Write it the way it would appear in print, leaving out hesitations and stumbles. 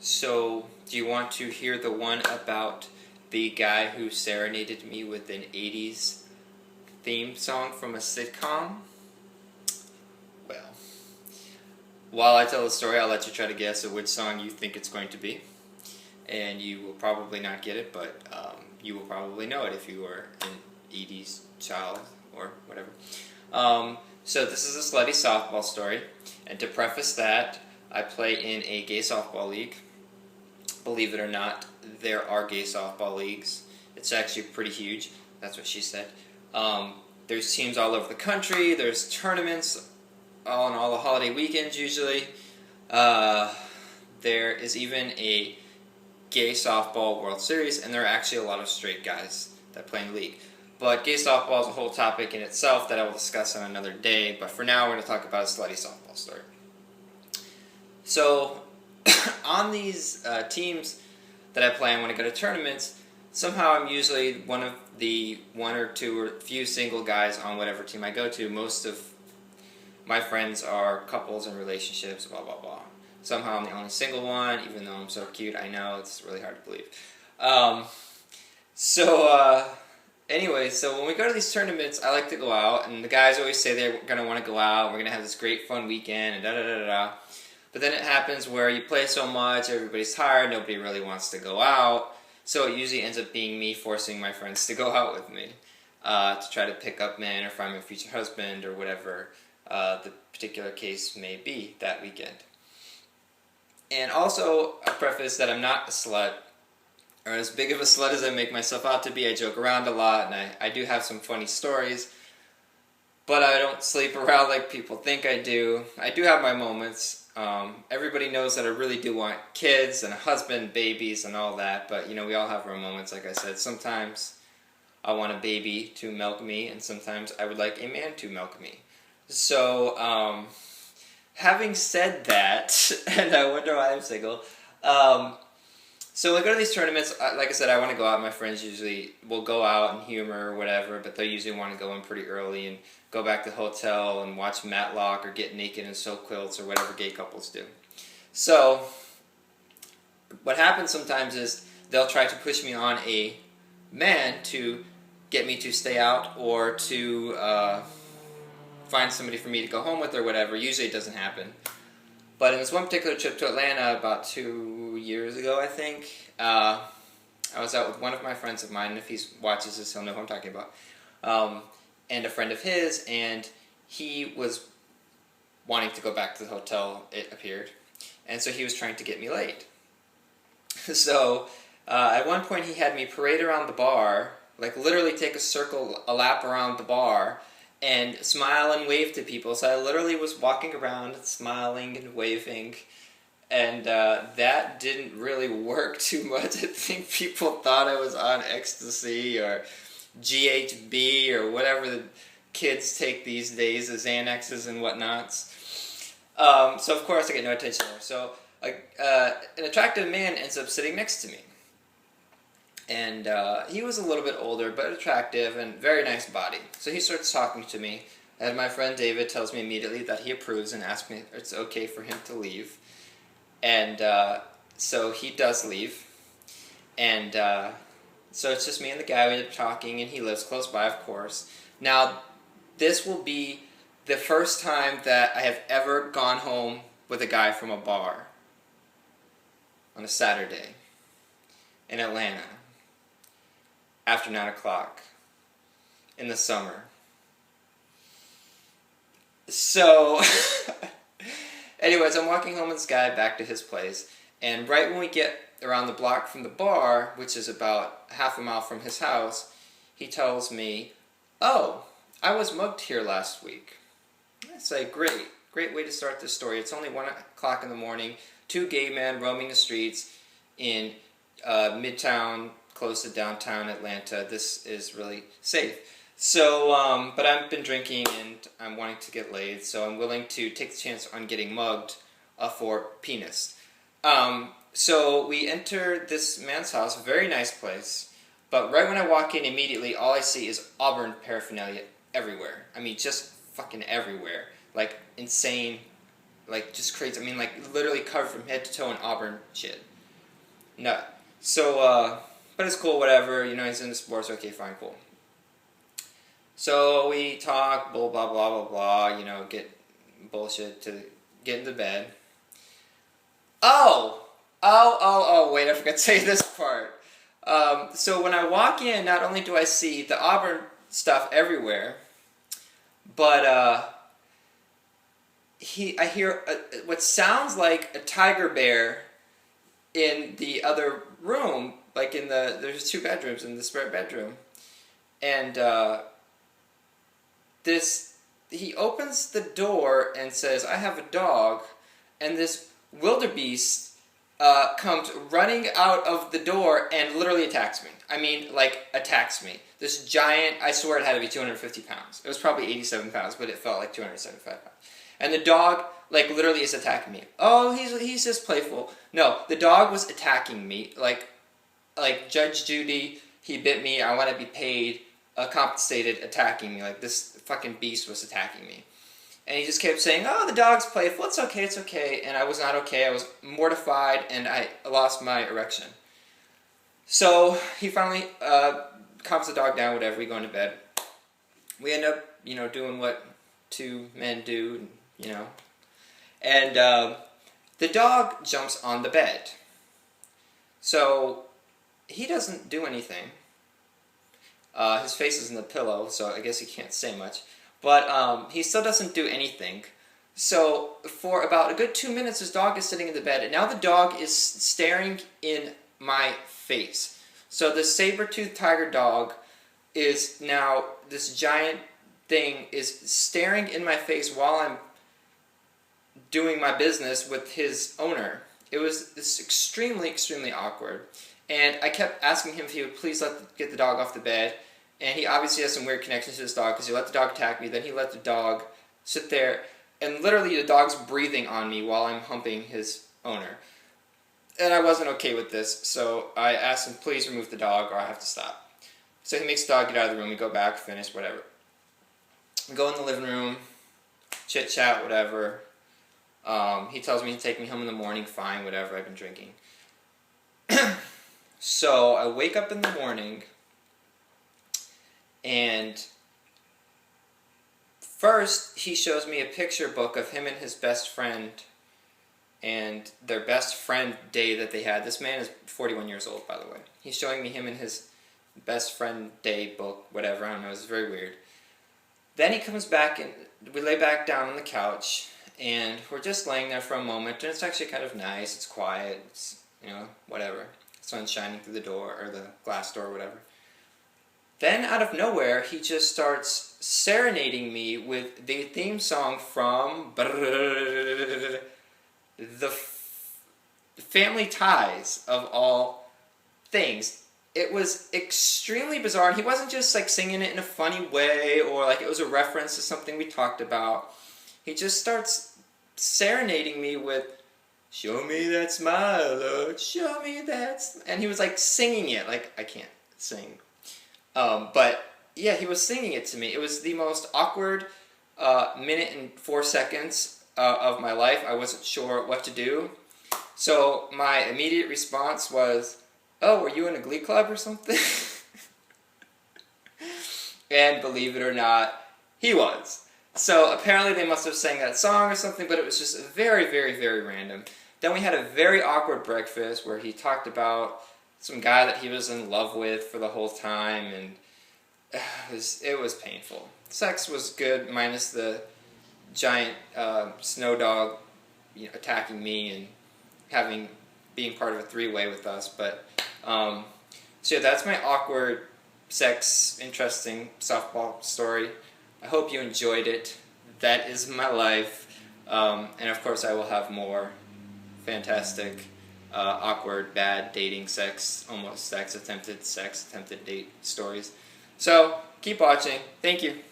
So, do you want to hear the one about the guy who serenaded me with an 80s theme song from a sitcom? Well, while I tell the story, I'll let you try to guess at which song you think it's going to be. And you will probably not get it, but you will probably know it if you are an 80s child or whatever. So this is a slutty softball story, and to preface that, I play in a gay softball league. Believe it or not, there are gay softball leagues. It's actually pretty huge. That's what she said. There's teams all over the country. There's tournaments on all the holiday weekends usually. There is even a gay softball World Series, and there are actually a lot of straight guys that play in the league. But gay softball is a whole topic in itself that I will discuss on another day, but for now we're going to talk about a slutty softball story. So, on these teams that I play on when I go to tournaments, somehow I'm usually one of the one or two or few single guys on whatever team I go to. Most of my friends are couples and relationships, blah blah blah. Somehow I'm the only single one, even though I'm so cute. I know, it's really hard to believe. Anyway, so when we go to these tournaments, I like to go out, and the guys always say they're going to want to go out, we're going to have this great fun weekend, and da-da-da-da-da. But then it happens where you play so much, everybody's tired, nobody really wants to go out, so it usually ends up being me forcing my friends to go out with me to try to pick up men or find my future husband or whatever the particular case may be that weekend. And also, a preface that I'm not a slut, or as big of a slut as I make myself out to be. I joke around a lot, and I do have some funny stories, but I don't sleep around like people think I do. I do have my moments. Everybody knows that I really do want kids and a husband, babies, and all that, but, you know, we all have our moments, like I said. Sometimes I want a baby to milk me, and sometimes I would like a man to milk me. So, having said that, and I wonder why I'm single, so when I go to these tournaments, like I said, I want to go out. My friends usually will go out and humor or whatever, but they usually want to go in pretty early and go back to the hotel and watch Matlock or get naked and sew quilts or whatever gay couples do. So what happens sometimes is they'll try to push me on a man to get me to stay out or to find somebody for me to go home with or whatever. Usually it doesn't happen. But in this one particular trip to Atlanta about 2 years ago, I think, I was out with one of my friends of mine, and if he watches this, he'll know who I'm talking about, and a friend of his, and he was wanting to go back to the hotel, it appeared, and so he was trying to get me laid. So, at one point he had me parade around the bar, like literally take a lap around the bar, and smile and wave to people. So I literally was walking around smiling and waving, and that didn't really work too much. I think people thought I was on ecstasy or GHB or whatever the kids take these days, the Xanaxes and whatnots. So of course I get no attention there. So an attractive man ends up sitting next to me. And he was a little bit older, but attractive and very nice body. So he starts talking to me, and my friend David tells me immediately that he approves and asks me if it's okay for him to leave. And so he does leave. And so it's just me and the guy. We end up talking, and he lives close by, of course. Now, this will be the first time that I have ever gone home with a guy from a bar on a Saturday in Atlanta. After 9 o'clock in the summer. So, anyways, I'm walking home with this guy back to his place, and right when we get around the block from the bar, which is about half a mile from his house, he tells me, "Oh, I was mugged here last week." I say, great way to start this story. It's only 1 o'clock in the morning, 2 gay men roaming the streets in Midtown, close to downtown Atlanta. This is really safe. So, but I've been drinking and I'm wanting to get laid, so I'm willing to take the chance on getting mugged for penis. So we enter this man's house, very nice place, but right when I walk in immediately, all I see is Auburn paraphernalia everywhere. I mean, just fucking everywhere. Like, insane, like, just crazy. I mean, like, literally covered from head to toe in Auburn shit. nut. So, but it's cool, whatever. You know, he's into sports. Okay, fine, cool. So we talk, blah, blah, blah, blah, blah, you know, get bullshit to get into bed. Wait, I forgot to say this part. So when I walk in, not only do I see the Auburn stuff everywhere, but I hear what sounds like a tiger bear in the other room, like there's 2 bedrooms in the spare bedroom, and he opens the door and says, "I have a dog," and this wildebeest comes running out of the door and literally attacks me. I mean, like, attacks me. This giant, I swear it had to be 250 pounds. It was probably 87 pounds, but it felt like 275 pounds. And the dog, like, literally is attacking me. Oh, he's just playful. No, the dog was attacking me. Like Judge Judy, he bit me, I want to be paid, compensated, attacking me. Like, this fucking beast was attacking me. And he just kept saying, "Oh, the dog's playful, it's okay, it's okay." And I was not okay, I was mortified, and I lost my erection. So, he finally calms the dog down, whatever, we go into bed. We end up, you know, doing what 2 men do, you know. And the dog jumps on the bed. So, he doesn't do anything. His face is in the pillow, so I guess he can't say much. But he still doesn't do anything. So for about a good 2 minutes, this dog is sitting in the bed, and now the dog is staring in my face. So the saber-toothed tiger dog is now, this giant thing is staring in my face while I'm doing my business with his owner. It was extremely, extremely awkward. And I kept asking him if he would please get the dog off the bed. And he obviously has some weird connections to this dog because he let the dog attack me, then he let the dog sit there, and literally the dog's breathing on me while I'm humping his owner. And I wasn't okay with this, so I asked him, please remove the dog or I have to stop. So he makes the dog get out of the room, we go back, finish, whatever. We go in the living room, chit-chat, whatever. He tells me to take me home in the morning, fine, whatever, I've been drinking. So I wake up in the morning, and first he shows me a picture book of him and his best friend and their best friend day that they had. This man is 41 years old, by the way. He's showing me him and his best friend day book, whatever, I don't know, it's very weird. Then he comes back and we lay back down on the couch and we're just laying there for a moment, and it's actually kind of nice, it's quiet, it's, you know, whatever. Sun's shining through the door, or the glass door, or whatever. Then, out of nowhere, he just starts serenading me with the theme song from the Family Ties, of all things. It was extremely bizarre, and he wasn't just like singing it in a funny way, or like it was a reference to something we talked about. He just starts serenading me with, "Show me that smile, Lord, show me that smile." And he was like singing it, like I can't sing. But yeah, he was singing it to me. It was the most awkward minute and 4 seconds of my life. I wasn't sure what to do. So my immediate response was, "Oh, were you in a glee club or something?" And believe it or not, he was. So apparently they must have sang that song or something, but it was just very, very, very random. Then we had a very awkward breakfast where he talked about some guy that he was in love with for the whole time, and it was painful. Sex was good, minus the giant snow dog, you know, attacking me and being part of a 3-way with us. But so yeah, that's my awkward sex, interesting softball story. I hope you enjoyed it. That is my life, and of course I will have more fantastic, awkward, bad dating, sex, almost sex, attempted date stories. So, keep watching. Thank you.